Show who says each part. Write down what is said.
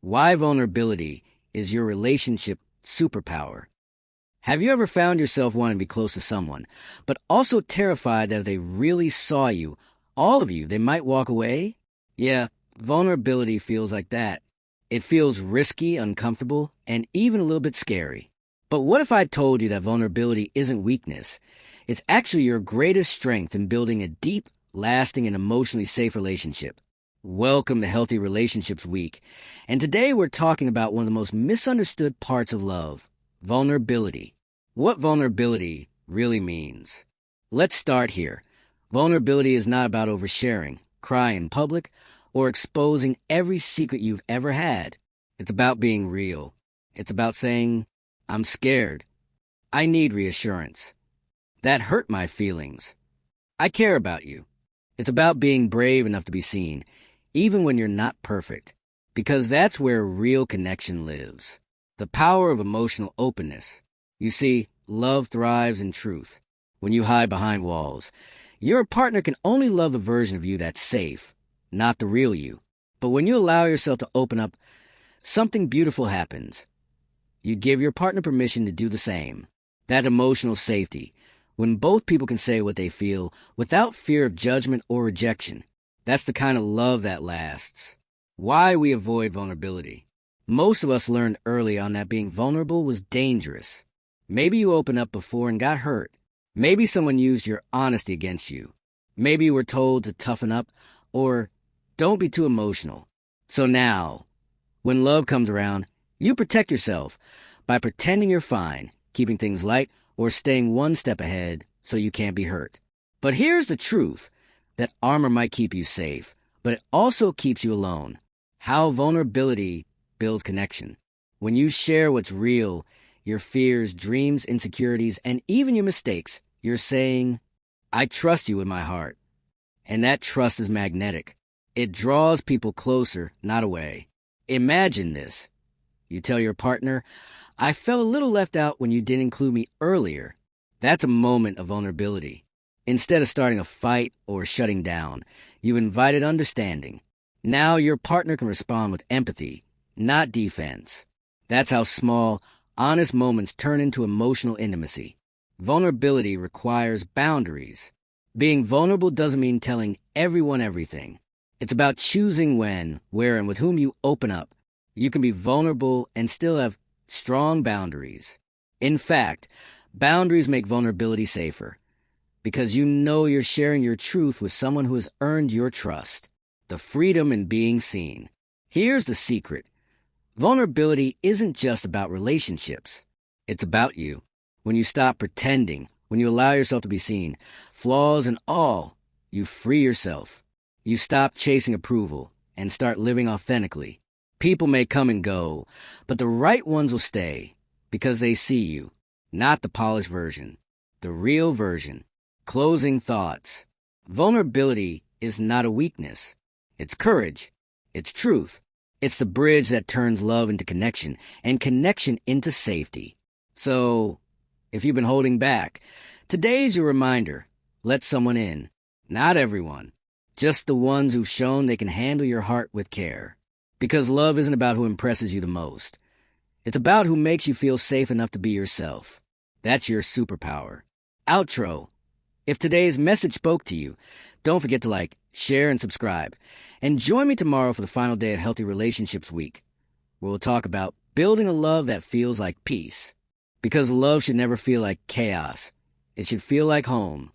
Speaker 1: Why vulnerability is your relationship superpower. Have you ever found yourself wanting to be close to someone, but also terrified that if they really saw you, all of you, they might walk away? Yeah, vulnerability feels like that. It feels risky, uncomfortable, and even a little bit scary. But what if I told you that vulnerability isn't weakness? It's actually your greatest strength in building a deep, lasting, and emotionally safe relationship. Welcome to Healthy Relationships Week, and today we're talking about one of the most misunderstood parts of love, vulnerability. What vulnerability really means. Let's start here. Vulnerability is not about oversharing, crying in public, or exposing every secret you've ever had. It's about being real. It's about saying, I'm scared. I need reassurance. That hurt my feelings. I care about you. It's about being brave enough to be seen, even when you're not perfect, because that's where real connection lives. The power of emotional openness. You see, love thrives in truth. When you hide behind walls, your partner can only love the version of you that's safe, not the real you. But when you allow yourself to open up, something beautiful happens. You give your partner permission to do the same. That emotional safety, when both people can say what they feel without fear of judgment or rejection. That's the kind of love that lasts. Why we avoid vulnerability. Most of us learned early on that being vulnerable was dangerous. Maybe you opened up before and got hurt. Maybe someone used your honesty against you. Maybe you were told to toughen up or don't be too emotional. So now, when love comes around, you protect yourself by pretending you're fine, keeping things light, or staying one step ahead so you can't be hurt. But here's the truth. That armor might keep you safe, but it also keeps you alone. How vulnerability builds connection. When you share what's real, your fears, dreams, insecurities, and even your mistakes, you're saying, I trust you with my heart. And that trust is magnetic. It draws people closer, not away. Imagine this. You tell your partner, I felt a little left out when you didn't include me earlier. That's a moment of vulnerability. Instead of starting a fight or shutting down, you invited understanding. Now your partner can respond with empathy, not defense. That's how small, honest moments turn into emotional intimacy. Vulnerability requires boundaries. Being vulnerable doesn't mean telling everyone everything. It's about choosing when, where, and with whom you open up. You can be vulnerable and still have strong boundaries. In fact, boundaries make vulnerability safer. Because you know you're sharing your truth with someone who has earned your trust. The freedom in being seen. Here's the secret. Vulnerability isn't just about relationships. It's about you. When you stop pretending, when you allow yourself to be seen, flaws and all, you free yourself. You stop chasing approval and start living authentically. People may come and go, but the right ones will stay because they see you, not the polished version, the real version. Closing thoughts. Vulnerability is not a weakness. It's courage. It's truth. It's the bridge that turns love into connection and connection into safety. So, if you've been holding back, today's your reminder. Let someone in. Not everyone. Just the ones who've shown they can handle your heart with care. Because love isn't about who impresses you the most. It's about who makes you feel safe enough to be yourself. That's your superpower. Outro. If today's message spoke to you, don't forget to like, share, and subscribe. And join me tomorrow for the final day of Healthy Relationships Week, where we'll talk about building a love that feels like peace. Because love should never feel like chaos. It should feel like home.